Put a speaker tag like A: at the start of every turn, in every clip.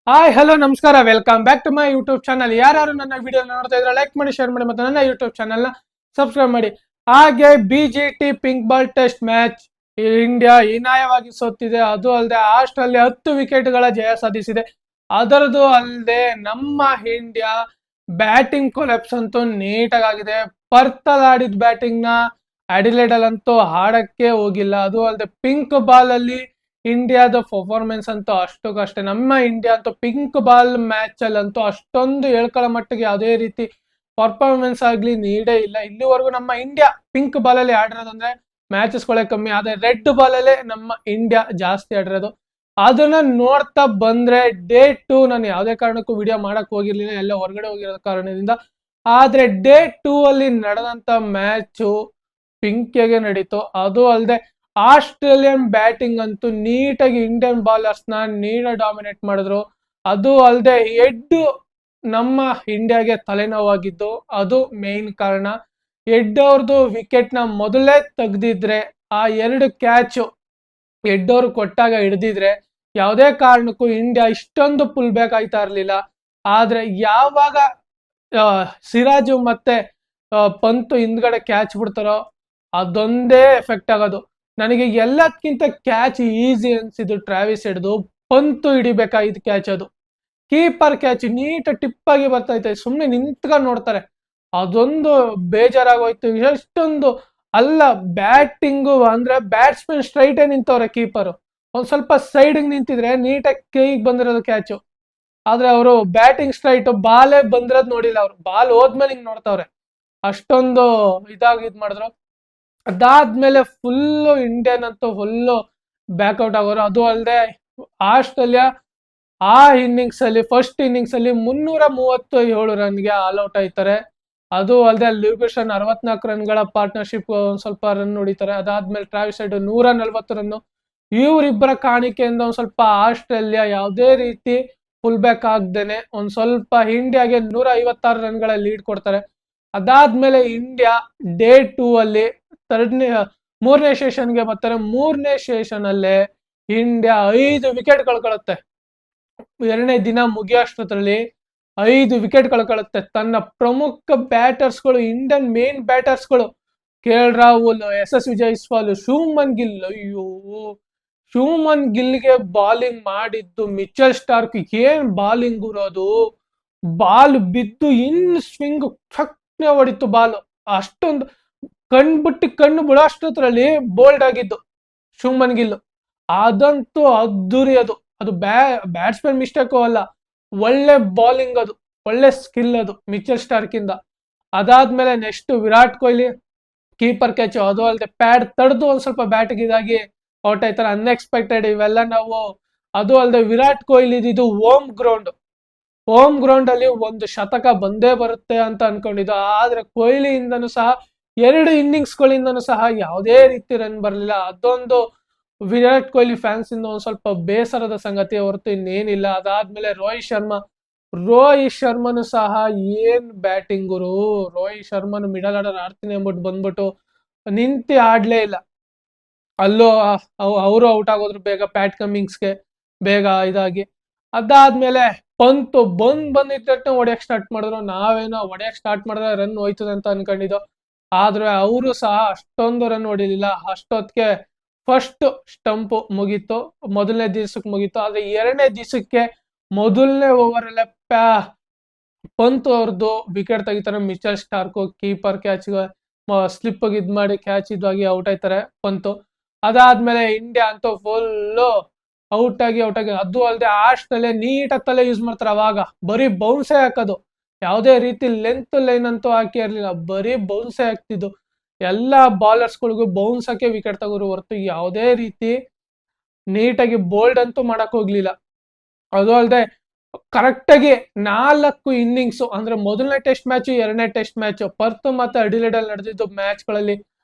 A: Hi hello ನಮಸ್ಕಾರ, welcome back to my YouTube channel. ಯಾರು ನನ್ನ ವಿಡಿಯೋ ನೋಡ್ತಾ ಇದ್ರೆ ಲೈಕ್ ಮಾಡಿ, ಶೇರ್ ಮಾಡಿ ಮತ್ತು ನನ್ನ ಯೂಟ್ಯೂಬ್ ಚಾನಲ್ನ ಸಬ್ಸ್ಕ್ರೈಬ್ ಮಾಡಿ. ಹಾಗೆ BGT pink ball test match India ಹೀನಾಯವಾಗಿ ಸೋತಿದೆ. ಅದು ಅಲ್ಲದೆ ಆಸ್ಟ್ರೇಲಿಯಾ 10 ವಿಕೆಟ್ಗಳ ಜಯ ಸಾಧಿಸಿದೆ. ಅದರದು ಅಲ್ಲದೆ ನಮ್ಮ ಇಂಡಿಯಾ ಬ್ಯಾಟಿಂಗ್ ಕೊಲೆಪ್ಸ್ ಅಂತೂ ನೀಟಾಗಿದೆ. ಪರ್ತಲ್ ಆಡಿದ ಬ್ಯಾಟಿಂಗ್ ನ ಅಡಿಲೇಡ್ ಅಲ್ಲಂತೂ ಆಡಕ್ಕೆ ಹೋಗಿಲ್ಲ. ಅದು ಅಲ್ಲದೆ ಪಿಂಕ್ ಬಾಲ್ ಅಲ್ಲಿ ಇಂಡಿಯಾದ ಪರ್ಫಾರ್ಮೆನ್ಸ್ ಅಂತೂ ಅಷ್ಟಕ್ಕಷ್ಟೇ. ನಮ್ಮ ಇಂಡಿಯಾ ಅಂತೂ ಪಿಂಕ್ ಬಾಲ್ ಮ್ಯಾಚ್ ಅಲ್ಲಂತೂ ಅಷ್ಟೊಂದು ಹೇಳ್ಕೊಳ್ಳೋ ಮಟ್ಟಿಗೆ ಯಾವುದೇ ರೀತಿ ಪರ್ಫಾರ್ಮೆನ್ಸ್ ಆಗ್ಲಿ ನೀಡೇ ಇಲ್ಲ. ಇಲ್ಲಿವರೆಗೂ ನಮ್ಮ ಇಂಡಿಯಾ ಪಿಂಕ್ ಬಾಲ್ ಅಲ್ಲಿ ಆಡಿರೋದಂದ್ರೆ ಮ್ಯಾಚಸ್ ಗಳೇ ಕಮ್ಮಿ, ಆದ್ರೆ ರೆಡ್ ಬಾಲ್ ಅಲ್ಲೇ ನಮ್ಮ ಇಂಡಿಯಾ ಜಾಸ್ತಿ ಆಡಿರೋದು. ಅದನ್ನ ನೋಡ್ತಾ ಬಂದ್ರೆ ಡೇ 2 ನಾನು ಯಾವುದೇ ಕಾರಣಕ್ಕೂ ವಿಡಿಯೋ ಮಾಡಕ್ ಹೋಗಿರ್ಲಿಲ್ಲ, ಎಲ್ಲ ಹೊರಗಡೆ ಹೋಗಿರೋ ಕಾರಣದಿಂದ. ಆದ್ರೆ ಡೇ 2 ಅಲ್ಲಿ ನಡೆದಂತ ಮ್ಯಾಚ್ ಪಿಂಕ್ಗೆ ನಡೀತು. ಅದು ಅಲ್ಲದೆ ಆಸ್ಟ್ರೇಲಿಯನ್ ಬ್ಯಾಟಿಂಗ್ ಅಂತೂ ನೀಟಾಗಿ ಇಂಡಿಯನ್ ಬಾಲರ್ಸ್ ನ ಡಾಮಿನೇಟ್ ಮಾಡಿದ್ರು. ಅದು ಅಲ್ಲದೆ ಹೆಡ್ ನಮ್ಮ ಇಂಡಿಯಾಗೆ ತಲೆನೋವಾಗಿದ್ದು ಅದು ಮೇನ್ ಕಾರಣ. ಹೆಡ್ ಅವ್ರದ್ದು ವಿಕೆಟ್ ನ ಮೊದಲೇ ತೆಗ್ದಿದ್ರೆ, ಆ 2 ಕ್ಯಾಚ್ ಹೆಡ್ ಅವ್ರು ಕೊಟ್ಟಾಗ ಹಿಡ್ದಿದ್ರೆ ಯಾವುದೇ ಕಾರಣಕ್ಕೂ ಇಂಡಿಯಾ ಇಷ್ಟೊಂದು ಪುಲ್ ಬ್ಯಾಕ್ ಆಯ್ತಾ ಇರ್ಲಿಲ್ಲ. ಆದ್ರೆ ಯಾವಾಗ ಸಿರಾಜು ಮತ್ತೆ ಪಂತ್ ಹಿಂದ್ಗಡೆ ಕ್ಯಾಚ್ ಬಿಡ್ತಾರೋ ಅದೊಂದೇ ಎಫೆಕ್ಟ್ ಆಗೋದು. ನನಗೆ ಎಲ್ಲದಕ್ಕಿಂತ ಕ್ಯಾಚ್ ಈಸಿ ಅನ್ಸಿದ್ದು ಟ್ರಾವಿಸ್ ಹೆಡ್ದು. ಪಂತು ಹಿಡಿಬೇಕಾಗಿದ್ದು ಕ್ಯಾಚ್ ಅದು. ಕೀಪರ್ ಕ್ಯಾಚ್ ನೀಟ್ ಟಿಪ್ ಆಗಿ ಬರ್ತಾ ಇತ್ತು, ಸುಮ್ಮನೆ ನಿಂತ್ಕೊಂಡು ನೋಡ್ತಾರೆ. ಅದೊಂದು ಬೇಜಾರಾಗೋಯ್ತು. ಎಷ್ಟೊಂದು ಅಲ್ಲ, ಬ್ಯಾಟಿಂಗು ಅಂದ್ರೆ ಬ್ಯಾಟ್ಸ್ಮನ್ ಸ್ಟ್ರೈಟೇ ನಿಂತವ್ರೆ, ಕೀಪರ್ ಒಂದ್ ಸ್ವಲ್ಪ ಸೈಡ್ ನಿಂತಿದ್ರೆ ನೀಟಾಗಿ ಕೈಗೆ ಬಂದಿರೋದು ಕ್ಯಾಚು. ಆದ್ರೆ ಅವರು ಬ್ಯಾಟಿಂಗ್ ಸ್ಟ್ರೈಟ್, ಬಾಲೇ ಬಂದಿರೋದು ನೋಡಿಲ್ಲ. ಅವ್ರು ಬಾಲ್ ಹೋದ್ಮೇಲೆ ಹಿಂಗ್ ನೋಡ್ತಾವ್ರೆ, ಅಷ್ಟೊಂದು ಇದ್ ಮಾಡಿದ್ರು. ಅದಾದ್ಮೇಲೆ ಫುಲ್ಲು ಇಂಡಿಯನ್ ಅಂತೂ ಫುಲ್ಲು ಬ್ಯಾಕ್ಔಟ್ ಆಗೋರು. ಅದು ಅಲ್ಲದೆ ಆಸ್ಟ್ರೇಲಿಯಾ ಆ ಇನ್ನಿಂಗ್ಸ್ ಅಲ್ಲಿ ಫಸ್ಟ್ ಇನ್ನಿಂಗ್ಸ್ ಅಲ್ಲಿ 337 ರನ್ಗೆ ಆಲ್ ಔಟ್ ಆಯ್ತಾರೆ. ಅದು ಅಲ್ಲದೆ ಲ್ಯೂಕೇಶನ್ 64 ರನ್ಗಳ ಪಾರ್ಟ್ನರ್ಶಿಪ್ ಒಂದ್ ಸ್ವಲ್ಪ ರನ್ ಹೊಡಿತಾರೆ. ಅದಾದ್ಮೇಲೆ ಟ್ರಾವಿಸ್ ಹೆಡ್ 140 ರನ್. ಇವರಿಬ್ಬರ ಕಾಣಿಕೆಯಿಂದ ಒಂದ್ ಸ್ವಲ್ಪ ಆಸ್ಟ್ರೇಲಿಯಾ ಯಾವುದೇ ರೀತಿ ಫುಲ್ ಬ್ಯಾಕ್ ಆಗ್ದೇನೆ ಒಂದ್ ಸ್ವಲ್ಪ ಇಂಡಿಯಾಗೆ 156 ರನ್ಗಳ ಲೀಡ್ ಕೊಡ್ತಾರೆ. ಅದಾದ್ಮೇಲೆ ಇಂಡಿಯಾ ಡೇ 2 ಅಲ್ಲಿ ಮೂರನೇ ಸೆಷನ್ಗೆ ಬರ್ತಾರೆ. ಮೂರನೇ ಸೆಷನ್ ಅಲ್ಲೇ ಇಂಡಿಯಾ 5 ವಿಕೆಟ್ ಕಳ್ಕೊಳ್ಳುತ್ತೆ. 2ನೇ ದಿನ ಮುಗಿಯೋಷ್ಟರಲ್ಲಿ 5 ವಿಕೆಟ್ ಕಳ್ಕೊಳ್ಳುತ್ತೆ. ತನ್ನ ಪ್ರಮುಖ ಬ್ಯಾಟರ್ಸ್ಗಳು, ಇಂಡಿಯನ್ ಮೇನ್ ಬ್ಯಾಟರ್ಸ್ಗಳು KL ರಾಹುಲ್, SS ಜೈಸ್ವಾಲ್, ಶುಭ್ಮನ್ ಗಿಲ್. ಅಯ್ಯೋ, ಶುಭ್ಮನ್ ಗಿಲ್ಗೆ ಬಾಲಿಂಗ್ ಮಾಡಿದ್ದು ಮಿಚೆಲ್ ಸ್ಟಾರ್ಕ್. ಏನ್ ಬಾಲಿಂಗ್ ಇರೋದು! ಬಾಲ್ ಬಿದ್ದು ಇನ್ ಸ್ವಿಂಗ್ ಫಕ್ನೆ ಹೊಡಿತು ಬಾಲ್. ಅಷ್ಟೊಂದು ಕಣ್ಣು ಬಿಡೋಷ್ಟರಲ್ಲಿ ಬೋಲ್ಡ್ ಆಗಿದ್ದು ಶುಭ್ಮನ್ ಗಿಲ್. ಅದಂತೂ ಅದ್ದೂರಿ. ಅದು ಬ್ಯಾಟ್ಸ್ಮನ್ ಮಿಸ್ಟೇಕು ಅಲ್ಲ, ಒಳ್ಳೆ ಬಾಲಿಂಗ್, ಅದು ಒಳ್ಳೆ ಸ್ಕಿಲ್ ಅದು ಮಿಚೆಲ್ ಸ್ಟಾರ್ಕ್ ಇಂದ. ಅದಾದ್ಮೇಲೆ next Virat Kohli keeper catch. ಅದು ಅಲ್ಲದೆ ಪ್ಯಾಡ್ ತಡೆದು ಒಂದ್ ಸ್ವಲ್ಪ ಬ್ಯಾಟಿಗೆ ಇದಾಗಿ ಔಟ್ ಆಯ್ತಾರೆ, ಅನ್ಎಕ್ಸ್ಪೆಕ್ಟೆಡ್ ಇವೆಲ್ಲ ನಾವು. ಅದು ಅಲ್ಲದೆ ವಿರಾಟ್ ಕೊಹ್ಲಿ ಇದು ಹೋಮ್ ಗ್ರೌಂಡ್ ಅಲ್ಲಿ ಒಂದು ಶತಕ ಬಂದೇ ಬರುತ್ತೆ ಅಂತ ಅನ್ಕೊಂಡಿದ್ದು. ಆದ್ರೆ ಕೊಹ್ಲಿಯಿಂದನೂ ಸಹ 2 ಇನ್ನಿಂಗ್ಸ್ ಗಳಿಂದನೂ ಸಹ ಯಾವುದೇ ರೀತಿ ರನ್ ಬರಲಿಲ್ಲ. ಅದೊಂದು ವಿರಾಟ್ ಕೊಹ್ಲಿ ಫ್ಯಾನ್ಸ್ ಇಂದ ಒಂದ್ ಸ್ವಲ್ಪ ಬೇಸರದ ಸಂಗತಿ ಹೊರತು ಇನ್ನೇನಿಲ್ಲ. ಅದಾದ್ಮೇಲೆ ರೋಹಿತ್ ಶರ್ಮನು ಸಹ ಏನ್ ಬ್ಯಾಟಿಂಗ್ ಗುರು. ರೋಹಿತ್ ಶರ್ಮನು ಮಿಡಲ್ ಆರ್ಡರ್ ಆಡ್ತೀನಿ ಅಂದ್ಬಿಟ್ಟು ಬಂದ್ಬಿಟ್ಟು ನಿಂತಿ ಆಡ್ಲೇ ಇಲ್ಲ. ಅಲ್ಲೂ ಅವರು ಔಟ್ ಆಗೋದ್ರು ಬೇಗ, ಪ್ಯಾಟ್ ಕಮಿಂಗ್ಸ್ಗೆ ಬೇಗ ಇದಾಗಿ. ಅದಾದ್ಮೇಲೆ ಪಂತು ಬಂದಿದ್ದ ಹೊಡೆಯಕ್ ಸ್ಟಾರ್ಟ್ ಮಾಡಿದ್ರು. ನಾವೇನೋ ಹೊಡೆಯಕ್ ಸ್ಟಾರ್ಟ್ ಮಾಡಿದ್ರೆ ರನ್ ಹೋಯ್ತದೆ ಅಂತ ಅನ್ಕೊಂಡಿದ್ದು. ಆದ್ರೆ ಅವರು ಸಹ ಅಷ್ಟೊಂದು ರನ್ ಹೊಡಿಲಿಲ್ಲ. ಅಷ್ಟೊತ್ತಿಗೆ ಫಸ್ಟ್ ಸ್ಟಂಪ್ ಮುಗೀತು, ಮೊದಲನೇ ದಿವಸಕ್ಕೆ ಮುಗೀತು. ಆದ್ರೆ 2ನೇ ದಿವಸಕ್ಕೆ ಮೊದಲನೇ ಓವರ್ ಅಲ್ಲೇ ಪಂತ್ ಅವ್ರದ್ದು ವಿಕೆಟ್ ತೆಗಿತಾರೆ. Mitchell Starc keeper catch slip ಇದ್ ಮಾಡಿ ಕ್ಯಾಚ್ ಇದಾಗಿ ಔಟ್ ಆಯ್ತಾರೆ ಪಂತು. ಅದಾದ್ಮೇಲೆ ಇಂಡಿಯಾ ಅಂತೂ ಫುಲ್ಲು ಔಟ್ ಆಗಿ ಅದು ಅಲ್ಲದೆ ಆಸ್ಟ್ರೇಲಿಯಾ ನೀಟಾಗಿ ತಲೆ ಯೂಸ್ ಮಾಡ್ತಾರೆ. ಅವಾಗ ಬರೀ ಬೌನ್ಸೇ ಹಾಕೋದು, ಯಾವುದೇ ರೀತಿ ಲೆಂತ್ ಲೈನ್ ಅಂತೂ ಹಾಕಿ ಇರ್ಲಿಲ್ಲ, ಬರೀ ಬೌನ್ಸೇ ಹಾಕ್ತಿದ್ದು. ಎಲ್ಲಾ ಬಾಲರ್ಸ್ ಗಳಿಗೂ ಬೌನ್ಸ್ ಹಾಕಿ ವಿಕೆಟ್ ತಗೋರು ಹೊರತು ಯಾವುದೇ ರೀತಿ ನೀಟಾಗಿ ಬೋಲ್ಡ್ ಅಂತೂ ಮಾಡಕ್ ಹೋಗ್ಲಿಲ್ಲ. ಅದು ಅಲ್ಲದೆ ಕರೆಕ್ಟ್ ಆಗಿ 4 ಇನ್ನಿಂಗ್ಸ್ ಅಂದ್ರೆ ಮೊದಲನೇ ಟೆಸ್ಟ್ ಮ್ಯಾಚ್, 2ನೇ ಟೆಸ್ಟ್ ಮ್ಯಾಚ್, ಪರ್ತ್ ಮತ್ತೆ ಅಡಿಲೇಡ್ ಅಲ್ಲಿ ನಡೆದಿದ್ದು ಮ್ಯಾಚ್ ಗಳಲ್ಲಿ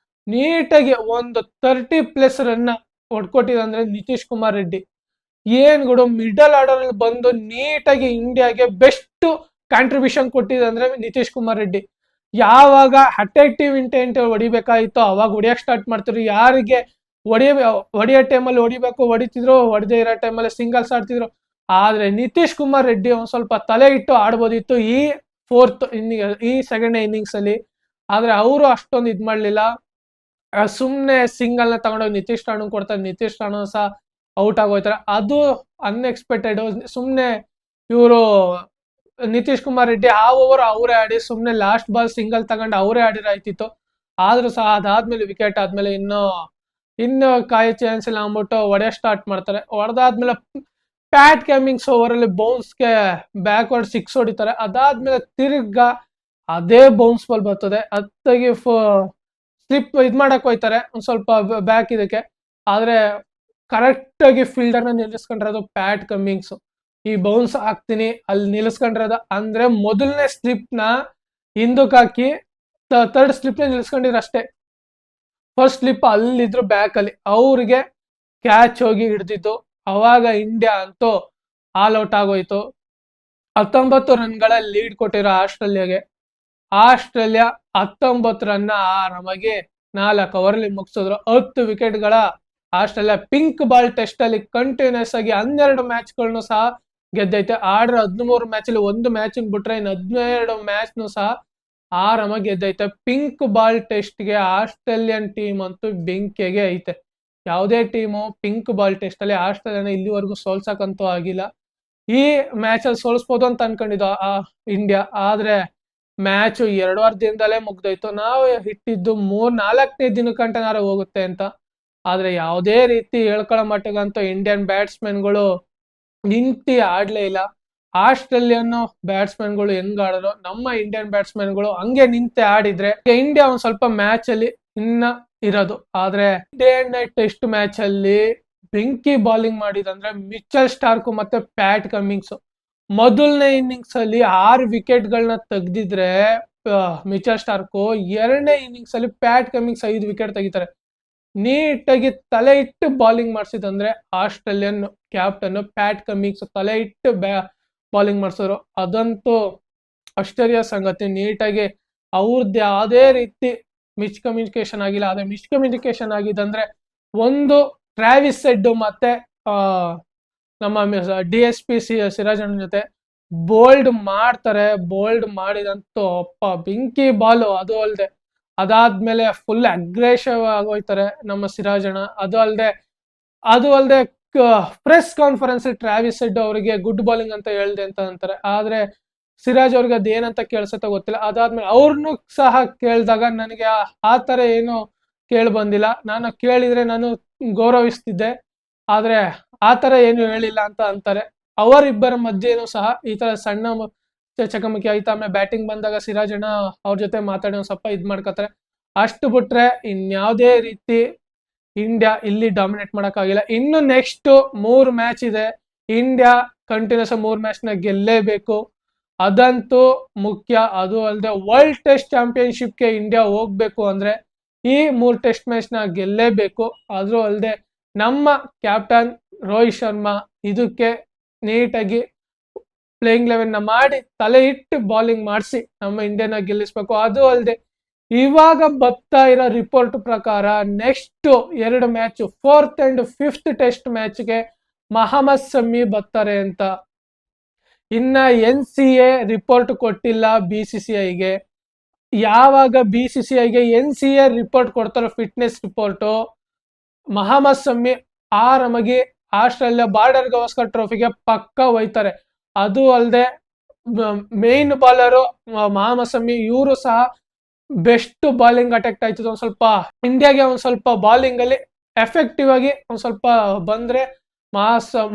A: ನೀಟಾಗಿ ಒಂದು 30+ ರನ್ ಹೊಡ್ಕೊಟ್ಟಿದಂದ್ರೆ ನಿತೀಶ್ ಕುಮಾರ್ ರೆಡ್ಡಿ. ಏನ್ ಗುಡು, ಮಿಡಲ್ ಆರ್ಡರ್ ಅಲ್ಲಿ ಬಂದು ನೀಟಾಗಿ ಇಂಡಿಯಾಗೆ ಬೆಸ್ಟ್ ಕಾಂಟ್ರಿಬ್ಯೂಷನ್ ಕೊಟ್ಟಿದೆ ಅಂದ್ರೆ ನಿತೀಶ್ ಕುಮಾರ್ ರೆಡ್ಡಿ. ಯಾವಾಗ ಅಟ್ರಾಕ್ಟಿವ್ ಇಂಟೆಂಟ್ ಹೊಡಿಬೇಕಾಗಿತ್ತೋ ಅವಾಗ ಹೊಡಿಯಕ್ ಸ್ಟಾರ್ಟ್ ಮಾಡ್ತಿದ್ರು. ಯಾರಿಗೆ ಹೊಡಿಯೋ ಟೈಮಲ್ಲಿ ಹೊಡಿಬೇಕು ಹೊಡಿತಿದ್ರು, ಹೊಡೆದೇ ಇರೋ ಟೈಮಲ್ಲಿ ಸಿಂಗಲ್ಸ್ ಆಡ್ತಿದ್ರು. ಆದ್ರೆ ನಿತೀಶ್ ಕುಮಾರ್ ರೆಡ್ಡಿ ಒಂದ್ ಸ್ವಲ್ಪ ತಲೆ ಇಟ್ಟು ಆಡ್ಬೋದಿತ್ತು ಈ ಈ ಸೆಕೆಂಡ್ ಇನ್ನಿಂಗ್ಸ್ ಅಲ್ಲಿ. ಆದ್ರೆ ಅವರು ಅಷ್ಟೊಂದು ಇದ್ ಮಾಡ್ಲಿಲ್ಲ. ಸುಮ್ನೆ ಸಿಂಗಲ್ ನ ತಗೊಂಡೋಗಿ ನಿತೀಶ್ ರಾಣು ಕೊಡ್ತಾರೆ, ನಿತೀಶ್ ರಾಣು ಸಹ ಔಟ್ ಆಗೋಯ್ತಾರೆ. ಅದು ಅನ್ಎಕ್ಸ್ಪೆಕ್ಟೆಡ್. ಸುಮ್ನೆ ಇವರು ನಿತೀಶ್ ಕುಮಾರ್ ರೆಡ್ಡಿ ಆ ಓವರ್ ಅವರೇ ಆಡಿ ಸುಮ್ನೆ ಲಾಸ್ಟ್ ಬಾಲ್ ಸಿಂಗಲ್ ತಗೊಂಡು ಅವರೇ ಆಡಿರಾಯ್ತಿತ್ತು. ಆದ್ರೂ ಸಹ ಅದಾದ್ಮೇಲೆ ವಿಕೆಟ್ ಆದ್ಮೇಲೆ ಇನ್ನು ಕಾಯಿ ಚಾನ್ಸ್ ಇಲ್ಲ ಅಂದ್ಬಿಟ್ಟು ಹೊಡೆಯ ಸ್ಟಾರ್ಟ್ ಮಾಡ್ತಾರೆ. ಹೊಡೆದಾದ್ಮೇಲೆ ಪ್ಯಾಟ್ ಕಮಿಂಗ್ಸ್ ಓವರ್ ಅಲ್ಲಿ ಬೌನ್ಸ್ಗೆ ಬ್ಯಾಕ್ವರ್ಡ್ 6 ಹೊಡಿತಾರೆ. ಅದಾದ್ಮೇಲೆ ತಿರ್ಗಾ ಅದೇ ಬೌನ್ಸ್ ಬಾಲ್ ಬರ್ತದೆ. ಅತ್ತಾಗಿ ಸ್ಲಿಪ್ ಇದ್ ಮಾಡಕ್ ಹೋಯ್ತಾರೆ ಒಂದ್ ಸ್ವಲ್ಪ ಬ್ಯಾಕ್ ಇದಕ್ಕೆ. ಆದ್ರೆ ಕರೆಕ್ಟ್ ಆಗಿ ಫೀಲ್ಡರ್ ನ ನಿಲ್ಲಿಸ್ಕೊಂಡಿರೋದು ಪ್ಯಾಟ್ ಕಮಿಂಗ್ಸ್. ಈ ಬೌನ್ಸ್ ಹಾಕ್ತೀನಿ ಅಲ್ಲಿ ನಿಲ್ಲಿಸ್ಕೊಂಡಿರೋದು ಅಂದ್ರೆ ಮೊದಲನೇ ಸ್ಲಿಪ್ ನ ಹಿಂದಕ್ಕೆ ಹಾಕಿ ಥರ್ಡ್ ಸ್ಲಿಪ್ ನ ನಿಲ್ಲಿಸ್ಕೊಂಡಿದ್ರು ಅಷ್ಟೇ. ಫಸ್ಟ್ ಸ್ಲಿಪ್ ಅಲ್ಲಿದ್ರು ಬ್ಯಾಕ್ ಅಲ್ಲಿ ಅವ್ರಿಗೆ ಕ್ಯಾಚ್ ಹೋಗಿ ಹಿಡ್ದಿತ್ತು. ಅವಾಗ ಇಂಡಿಯಾ ಅಂತೂ ಆಲ್ ಔಟ್ ಆಗೋಯ್ತು. 19 ರನ್ಗಳ ಲೀಡ್ ಕೊಟ್ಟಿರೋ ಆಸ್ಟ್ರೇಲಿಯಾಗೆ. ಆಸ್ಟ್ರೇಲಿಯಾ 19 ರನ್ನ ಆರಾಮಾಗಿ 4 ಓವರ್ಲಿ ಮುಗಿಸಿದ್ರು. 10 ವಿಕೆಟ್ಗಳ ಆಸ್ಟ್ರೇಲಿಯಾ ಪಿಂಕ್ ಬಾಲ್ ಟೆಸ್ಟ್ ಅಲ್ಲಿ ಕಂಟಿನ್ಯೂಸ್ ಆಗಿ 12 ಮ್ಯಾಚ್ಗಳನ್ನು ಸಹ ಗೆದ್ದೈತೆ. ಆಡ್ರ 13 ಮ್ಯಾಚ್ ಅಲ್ಲಿ 1 ಮ್ಯಾಚ್ ಬಿಟ್ರೆ ಇನ್ನು 12 ಮ್ಯಾಚ್ ಸಹ ಆರಾಮಾಗಿ ಗೆದ್ದೈತೆ. ಪಿಂಕ್ ಬಾಲ್ ಟೆಸ್ಟ್ ಗೆ ಆಸ್ಟ್ರೇಲಿಯನ್ ಟೀಮ್ ಅಂತೂ ಬೆಂಕಿಗೆ ಐತೆ. ಯಾವುದೇ ಟೀಮು ಪಿಂಕ್ ಬಾಲ್ ಟೆಸ್ಟ್ ಅಲ್ಲಿ ಆಸ್ಟ್ರೇಲಿಯಾನ ಇಲ್ಲಿವರೆಗೂ ಸೋಲ್ಸಕ್ಕಂತೂ ಆಗಿಲ್ಲ. ಈ ಮ್ಯಾಚ್ ಅಲ್ಲಿ ಸೋಲ್ಸ್ಬೋದು ಅಂತ ಅನ್ಕೊಂಡಿದ್ದು ಇಂಡಿಯಾ. ಆದ್ರೆ ಮ್ಯಾಚ್ 2 ದಿನದಲ್ಲೇ ಮುಗ್ದೋಯ್ತು. ನಾವು ಇಟ್ಟಿದ್ದು 3-4ನೇ ದಿನಕ್ಕಂಟನಾರು ಹೋಗುತ್ತೆ ಅಂತ. ಆದ್ರೆ ಯಾವುದೇ ರೀತಿ ಹೇಳ್ಕೊಳ್ಳೋ ಮಟ್ಟಿಗಂತೂ ಇಂಡಿಯನ್ ಬ್ಯಾಟ್ಸ್ಮನ್ಗಳು ನಿಂತಿ ಆಡ್ಲೇ ಇಲ್ಲ. ಆಸ್ಟ್ರೇಲಿಯನ್ ಬ್ಯಾಟ್ಸ್ಮನ್ಗಳು ಹೆಂಗ್ ಆಡಿದ್ರು ನಮ್ಮ ಇಂಡಿಯನ್ ಬ್ಯಾಟ್ಸ್ಮನ್ಗಳು ಹಂಗೆ ನಿಂತೆ ಆಡಿದ್ರೆ ಇಂಡಿಯಾ ಒಂದ್ ಸ್ವಲ್ಪ ಮ್ಯಾಚ್ ಅಲ್ಲಿ ಇನ್ನ ಇರೋದು. ಆದ್ರೆ day and night test match ಅಲ್ಲಿ ಬೆಂಕಿ ಬಾಲಿಂಗ್ ಮಾಡಿದಂದ್ರೆ ಮಿಚೆಲ್ ಸ್ಟಾರ್ಕ್ ಮತ್ತೆ ಪ್ಯಾಟ್ ಕಮಿಂಗ್ಸ್. ಮೊದಲನೇ ಇನ್ನಿಂಗ್ಸ್ ಅಲ್ಲಿ 6 ವಿಕೆಟ್ಗಳನ್ನ ತೆಗ್ದಿದ್ರೆ ಮಿಚೆಲ್ ಸ್ಟಾರ್ಕ್, ಎರಡನೇ ಇನ್ನಿಂಗ್ಸ್ ಅಲ್ಲಿ ಪ್ಯಾಟ್ ಕಮಿಂಗ್ಸ್ 5 ವಿಕೆಟ್ ತೆಗಿತಾರೆ. ನೀಟಾಗಿ ತಲೆ ಇಟ್ಟು ಬಾಲಿಂಗ್ ಮಾಡ್ಸಿದಂದ್ರೆ ಆಸ್ಟ್ರೇಲಿಯನ್ ಕ್ಯಾಪ್ಟನ್ ಪ್ಯಾಟ್ ಕಮಿಂಗ್ಸ್ ತಲೆ ಇಟ್ಟು ಬಾಲಿಂಗ್ ಮಾಡ್ಸಿದ್ರು. ಅದಂತೂ ಆಶ್ಚರ್ಯ ಸಂಗತಿ. ನೀಟಾಗಿ ಅವ್ರದ್ದು ಯಾವುದೇ ರೀತಿ ಮಿಸ್ಕಮ್ಯುನಿಕೇಶನ್ ಆಗಿಲ್ಲ. ಅದೇ ಮಿಸ್ಕಮ್ಯುನಿಕೇಶನ್ ಆಗಿದಂದ್ರೆ ಒಂದು ಟ್ರಾವಿಸ್ ಹೆಡ್ ಮತ್ತೆ ನಮ್ಮ DSP ಸಿರಾಜ್ ಜೊತೆ ಬೋಲ್ಡ್ ಮಾಡ್ತಾರೆ. ಬೋಲ್ಡ್ ಮಾಡಿದಂತೂ ಅಪ್ಪ ಬೆಂಕಿ ಬಾಲು. ಅದು ಅಲ್ದೆ ಅದಾದ್ಮೇಲೆ ಫುಲ್ ಅಗ್ರೆಸಿವ್ ಆಗೋಯ್ತಾರೆ ನಮ್ಮ ಸಿರಾಜಣ್ಣ. ಅದು ಅಲ್ದೆ ಪ್ರೆಸ್ ಕಾನ್ಫರೆನ್ಸ್ ಟ್ರಾವಿಸ್ ಹೆಡ್ ಅವರಿಗೆ ಗುಡ್ ಬಾಲಿಂಗ್ ಅಂತ ಹೇಳ್ದೆ ಅಂತ ಅಂತಾರೆ. ಆದ್ರೆ ಸಿರಾಜ್ ಅವ್ರಿಗೆ ಅದೇನಂತ ಕೇಳಿಸುತ್ತೋ ಗೊತ್ತಿಲ್ಲ. ಅದಾದ್ಮೇಲೆ ಅವ್ರನ್ನೂ ಸಹ ಕೇಳಿದಾಗ ನನಗೆ ಆ ತರ ಏನು ಕೇಳಿ ಬಂದಿಲ್ಲ. ನಾನು ಕೇಳಿದ್ರೆ ನಾನು ಗೌರವಿಸ್ತಿದ್ದೆ, ಆದ್ರೆ ಆ ತರ ಏನು ಹೇಳಿಲ್ಲ ಅಂತ ಅಂತಾರೆ. ಅವರಿಬ್ಬರ ಮಧ್ಯೆನೂ ಸಹ ಈ ತರ ಸಣ್ಣ ಚಕಮಕಿ ಆಯ್ತು. ಆಮೇಲೆ ಬ್ಯಾಟಿಂಗ್ ಬಂದಾಗ ಸಿರಾಜಣ್ಣ ಅವ್ರ ಜೊತೆ ಮಾತಾಡಿ ಒಂದ್ ಸ್ವಲ್ಪ ಇದ್ ಮಾಡ್ಕೊತಾರೆ. ಅಷ್ಟು ಬಿಟ್ರೆ ಇನ್ಯಾವುದೇ ರೀತಿ ಇಂಡಿಯಾ ಇಲ್ಲಿ ಡಾಮಿನೇಟ್ ಮಾಡಕ್ಕಾಗಿಲ್ಲ. ಇನ್ನು ನೆಕ್ಸ್ಟ್ 3 ಮ್ಯಾಚ್ ಇದೆ. ಇಂಡಿಯಾ ಕಂಟಿನ್ಯೂಸ್ 3 ಮ್ಯಾಚ್ ನ ಗೆಲ್ಲೇಬೇಕು, ಅದಂತೂ ಮುಖ್ಯ. ಅದು ಅಲ್ಲದೆ ವರ್ಲ್ಡ್ ಟೆಸ್ಟ್ ಚಾಂಪಿಯನ್ಶಿಪ್ಗೆ ಇಂಡಿಯಾ ಹೋಗ್ಬೇಕು ಅಂದ್ರೆ ಈ 3 ಟೆಸ್ಟ್ ಮ್ಯಾಚ್ ನ ಗೆಲ್ಲೇಬೇಕು. ಅದು ಅಲ್ಲದೆ ನಮ್ಮ ಕ್ಯಾಪ್ಟನ್ ರೋಹಿತ್ ಶರ್ಮಾ ಇದಕ್ಕೆ ನೀಟಾಗಿ ಪ್ಲೇಯಿಂಗ್ 11 ನ ಮಾಡಿ ತಲೆ ಇಟ್ಟು ಬಾಲಿಂಗ್ ಮಾಡಿಸಿ ನಮ್ಮ ಇಂಡಿಯಾನ ಗೆಲ್ಲಿಸ್ಬೇಕು. ಅದು ಅಲ್ಲದೆ ಇವಾಗ ಬರ್ತಾ ಇರೋ ರಿಪೋರ್ಟ್ ಪ್ರಕಾರ next 2 match 4th and 5th test ಮ್ಯಾಚ್ಗೆ ಮೊಹಮ್ಮದ್ ಶಮಿ ಬರ್ತಾರೆ ಅಂತ. ಇನ್ನ NCA ರಿಪೋರ್ಟ್ ಕೊಟ್ಟಿಲ್ಲ BCCIಗೆ. ಯಾವಾಗ BCCIಗೆ NCA ರಿಪೋರ್ಟ್ ಕೊಡ್ತಾರೋ ಫಿಟ್ನೆಸ್ ರಿಪೋರ್ಟ್, ಮೊಹಮ್ಮದ್ ಶಮಿ ಆರಾಮಾಗಿ ಆಸ್ಟ್ರೇಲಿಯಾ ಬಾರ್ಡರ್ ಗವಾಸ್ಕರ್ ಟ್ರೋಫಿಗೆ ಪಕ್ಕ ಹೋಯ್ತಾರೆ. ಅದು ಅಲ್ಲದೆ ಮೇನ್ ಬಾಲರು ಮೊಹಮ್ಮದ್ ಶಮಿ ಇವರು ಸಹ ಬೆಸ್ಟ್ ಬಾಲಿಂಗ್ ಅಟ್ಯಾಕ್ಟ್ ಆಯ್ತದೆ. ಒಂದ್ ಸ್ವಲ್ಪ ಇಂಡಿಯಾಗೆ ಒಂದ್ ಸ್ವಲ್ಪ ಬಾಲಿಂಗ್ ಅಲ್ಲಿ ಎಫೆಕ್ಟಿವ್ ಆಗಿ ಒಂದ್ ಸ್ವಲ್ಪ ಬಂದ್ರೆ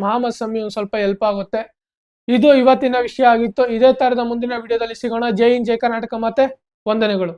A: ಮೊಹಮ್ಮದ್ ಶಮಿ ಒಂದ್ ಸ್ವಲ್ಪ ಹೆಲ್ಪ್ ಆಗುತ್ತೆ. ಇದು ಇವತ್ತಿನ ವಿಷಯ ಆಗಿತ್ತು. ಇದೇ ತರದ ಮುಂದಿನ ವಿಡಿಯೋದಲ್ಲಿ ಸಿಗೋಣ. ಜೈ ಹಿಂದ್, ಜೈ ಕರ್ನಾಟಕ, ಮತ್ತೆ ವಂದನೆಗಳು.